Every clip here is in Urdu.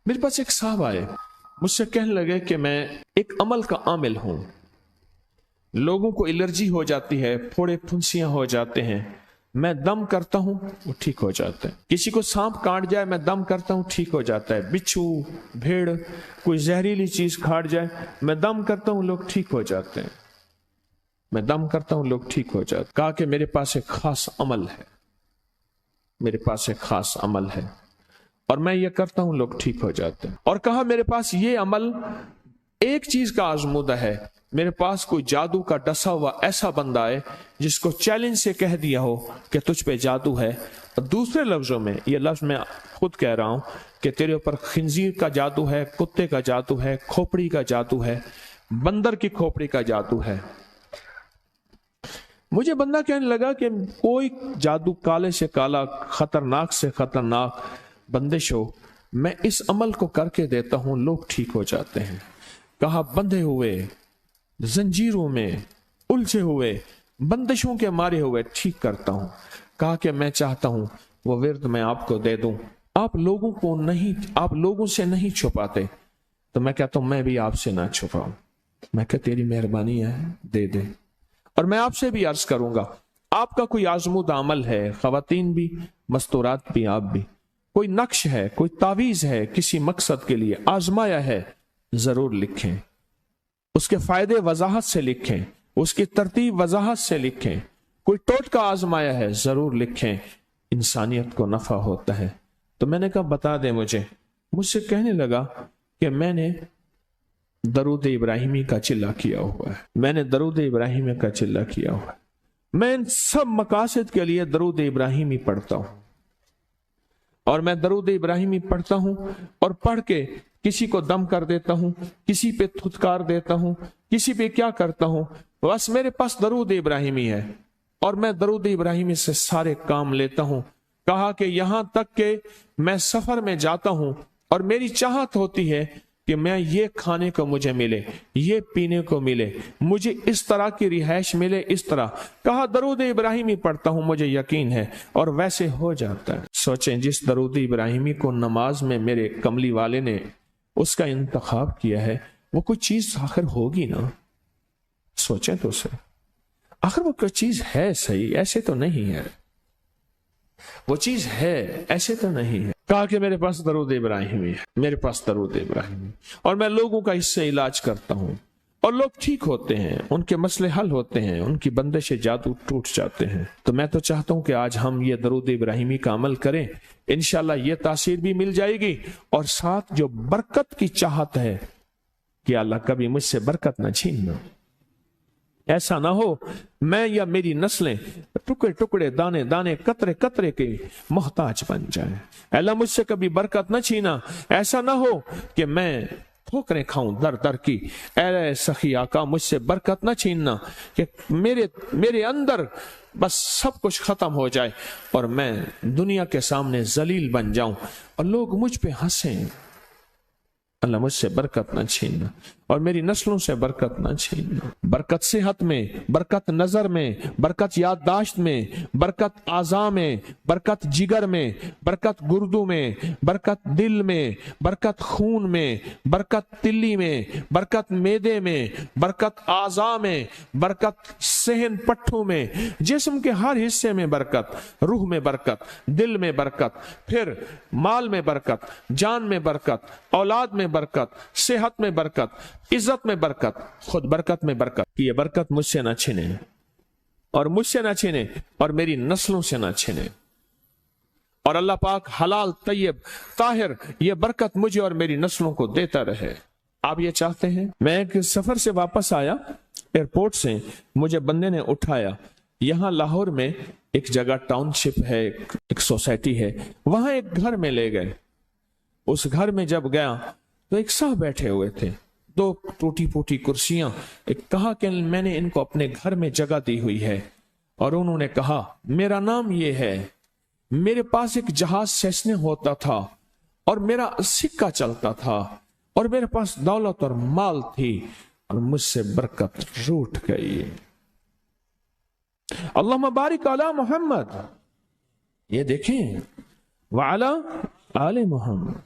میرے پاس ایک صاحب آئے، مجھ سے کہنے لگے کہ میں ایک عمل کا عامل ہوں، لوگوں کو الرجی ہو جاتی ہے، پھوڑے پھنسیاں ہو جاتے ہیں، میں دم کرتا ہوں وہ ٹھیک ہو جاتا ہے، کسی کو سانپ کاٹ جائے میں دم کرتا ہوں ٹھیک ہو جاتا ہے، بچھو بھیڑ کوئی زہریلی چیز کھاٹ جائے میں دم کرتا ہوں لوگ ٹھیک ہو جاتے ہیں، میں دم کرتا ہوں لوگ ٹھیک ہو جاتے ہیں۔ کہا کہ میرے پاس ایک خاص عمل ہے، میرے پاس ایک خاص عمل ہے اور میں یہ کرتا ہوں لوگ ٹھیک ہو جاتے ہیں، اور کہا میرے پاس یہ عمل ایک چیز کا آزمودہ ہے، میرے پاس کوئی جادو کا ڈسا ہوا ایسا بندہ ہے جس کو چیلنج سے کہہ دیا ہو کہ تجھ پہ جادو ہے، اور دوسرے لفظوں میں یہ لفظ میں خود کہہ رہا ہوں کہ تیرے اوپر خنزیر کا جادو ہے، کتے کا جادو ہے، کھوپڑی کا جادو ہے، بندر کی کھوپڑی کا جادو ہے۔ مجھے بندہ کہنے لگا کہ کوئی جادو کالے سے کالا، خطرناک سے خطرناک بندش ہو، میں اس عمل کو کر کے دیتا ہوں لوگ ٹھیک ہو جاتے ہیں۔ کہا بندھے ہوئے، زنجیروں میں الجھے ہوئے، بندشوں کے مارے ہوئے ٹھیک کرتا ہوں۔ کہا کہ میں چاہتا ہوں وہ ورد میں آپ کو دے دوں، آپ لوگوں سے نہیں چھپاتے، تو میں کہتا ہوں میں بھی آپ سے نہ چھپاؤں، میں کہ تیری مہربانی ہے دے دے۔ اور میں آپ سے بھی عرض کروں گا، آپ کا کوئی آزمودہ عمل ہے، خواتین بھی مستورات بھی آپ بھی، کوئی نقش ہے، کوئی تعویذ ہے، کسی مقصد کے لیے آزمایا ہے، ضرور لکھیں، اس کے فائدے وضاحت سے لکھیں، اس کی ترتیب وضاحت سے لکھیں، کوئی ٹوٹکا آزمایا ہے ضرور لکھیں، انسانیت کو نفع ہوتا ہے۔ تو میں نے کہا بتا دیں مجھ سے کہنے لگا کہ میں نے درود ابراہیمی کا چلہ کیا ہوا ہے، میں نے درود ابراہیمی کا چلہ کیا ہوا ہے، میں ان سب مقاصد کے لیے درود ابراہیمی پڑھتا ہوں، اور میں درود ابراہیمی پڑھتا ہوں اور پڑھ کے کسی کو دم کر دیتا ہوں، کسی پہ تھتکار دیتا ہوں، کسی پہ کیا کرتا ہوں، بس میرے پاس درود ابراہیمی ہے اور میں درود ابراہیمی سے سارے کام لیتا ہوں۔ کہا کہ یہاں تک کہ میں سفر میں جاتا ہوں اور میری چاہت ہوتی ہے کہ میں یہ کھانے کو مجھے ملے، یہ پینے کو ملے، مجھے اس طرح کی رہائش ملے، اس طرح کہا درود ابراہیمی پڑھتا ہوں، مجھے یقین ہے اور ویسے ہو جاتا ہے۔ سوچیں جس درود ابراہیمی کو نماز میں میرے کملی والے نے اس کا انتخاب کیا ہے، وہ کوئی چیز آخر ہوگی نا، سوچیں تو اسے، آخر وہ کوئی چیز ہے صحیح، ایسے تو نہیں ہے، وہ چیز ہے ایسے تو نہیں ہے۔ کہا کہ میرے پاس درود ابراہیمی ہے، میرے پاس درود ابراہیمی، اور میں لوگوں کا اس سے علاج کرتا ہوں اور لوگ ٹھیک ہوتے ہیں، ان کے مسئلے حل ہوتے ہیں، ان کی بندش جادو ٹوٹ جاتے ہیں۔ تو میں تو چاہتا ہوں کہ آج ہم یہ درود ابراہیمی کا عمل کریں، انشاءاللہ یہ تاثیر بھی مل جائے گی، اور ساتھ جو برکت کی چاہت ہے کہ اللہ کبھی مجھ سے برکت نہ چھیننا، ایسا نہ ہو میں یا میری نسلیں ٹکڑے ٹکڑے، دانے دانے، قطرے قطرے کے محتاج بن جائیں۔ اللہ مجھ سے کبھی برکت نہ چھینا، ایسا نہ ہو کہ میں ٹھوکریں کھاؤں در در کی، اے سخی آقا مجھ سے برکت نہ چھیننا کہ میرے اندر بس سب کچھ ختم ہو جائے اور میں دنیا کے سامنے ذلیل بن جاؤں اور لوگ مجھ پہ ہنسیں۔ اللہ مجھ سے برکت نہ چھیننا اور میری نسلوں سے برکت نہ چھیننا۔ برکت صحت میں، برکت نظر میں، برکت یادداشت میں، برکت اعضاء میں، برکت جگر میں، برکت گردوں میں، برکت دل میں، برکت خون میں، برکت تلی میں، برکت معدے میں، برکت اعضاء میں، برکت صحن پٹھوں میں، جسم کے ہر حصے میں برکت، روح میں برکت، دل میں برکت، پھر مال میں برکت، جان میں برکت، اولاد میں برکت، صحت میں برکت، عزت میں برکت، خود برکت میں برکت۔ یہ برکت مجھ سے نہ چھنے اور مجھ سے نہ چھنے اور میری نسلوں سے نہ چھنے، اور اللہ پاک حلال طیب طاہر یہ برکت مجھے اور میری نسلوں کو دیتا رہے۔ آپ یہ چاہتے ہیں؟ میں ایک سفر سے واپس آیا، ایئرپورٹ سے مجھے بندے نے اٹھایا، یہاں لاہور میں ایک جگہ ٹاؤن شپ ہے، ایک سوسائٹی ہے، وہاں ایک گھر میں لے گئے۔ اس گھر میں جب گیا تو ایک صاحب بیٹھے ہوئے تھے، دو ٹوٹی پوٹی کرسیاں، کہا کہ میں نے ان کو اپنے گھر میں جگہ دی ہوئی ہے، اور انہوں نے کہا میرا نام یہ ہے، میرے پاس ایک جہاز سیسنے ہوتا تھا اور میرا سکہ چلتا تھا اور میرے پاس دولت اور مال تھی اور مجھ سے برکت روٹ گئی۔ اللہم بارک علی محمد، یہ دیکھیں وعلی آل محمد،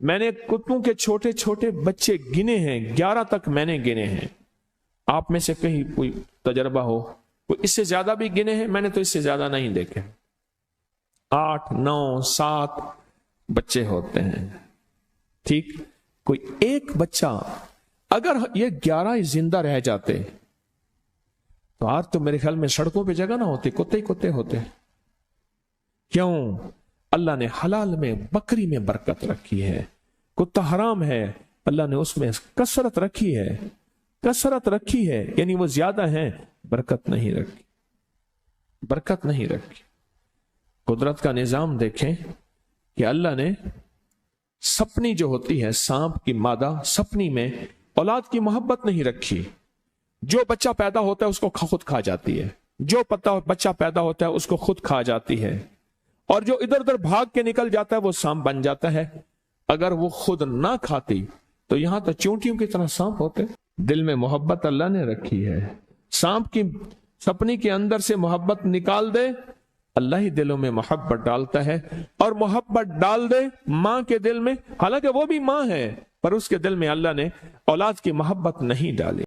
میں نے کتوں کے چھوٹے چھوٹے بچے گنے ہیں، 11 تک میں نے گنے ہیں۔ آپ میں سے کہیں کوئی تجربہ ہو، کوئی اس سے زیادہ بھی گنے ہیں؟ میں نے تو اس سے زیادہ نہیں دیکھے۔ 8 9 7 بچے ہوتے ہیں، ٹھیک؟ کوئی ایک بچہ، اگر یہ 11 زندہ رہ جاتے تو آج تو میرے خیال میں سڑکوں پہ جگہ نہ ہوتی، کتے ہی کتے ہوتے۔ کیوں؟ اللہ نے حلال میں، بکری میں برکت رکھی ہے، کتا حرام ہے، اللہ نے اس میں کثرت رکھی ہے، کثرت رکھی ہے، یعنی وہ زیادہ ہیں، برکت نہیں رکھی، برکت نہیں رکھی۔ قدرت کا نظام دیکھیں کہ اللہ نے سپنی جو ہوتی ہے، سانپ کی مادہ، سپنی میں اولاد کی محبت نہیں رکھی۔ جو بچہ پیدا ہوتا ہے اس کو خود کھا جاتی ہے، جو بچہ پیدا ہوتا ہے اس کو خود کھا جاتی ہے، اور جو ادھر ادھر بھاگ کے نکل جاتا ہے وہ سانپ بن جاتا ہے۔ اگر وہ خود نہ کھاتی تو یہاں تو چونٹیوں کی طرح سانپ ہوتے۔ دل میں محبت اللہ نے رکھی ہے، سانپ کی سپنی کے اندر سے محبت نکال دے، اللہ ہی دلوں میں محبت ڈالتا ہے، اور محبت ڈال دے ماں کے دل میں، حالانکہ وہ بھی ماں ہے، پر اس کے دل میں اللہ نے اولاد کی محبت نہیں ڈالی۔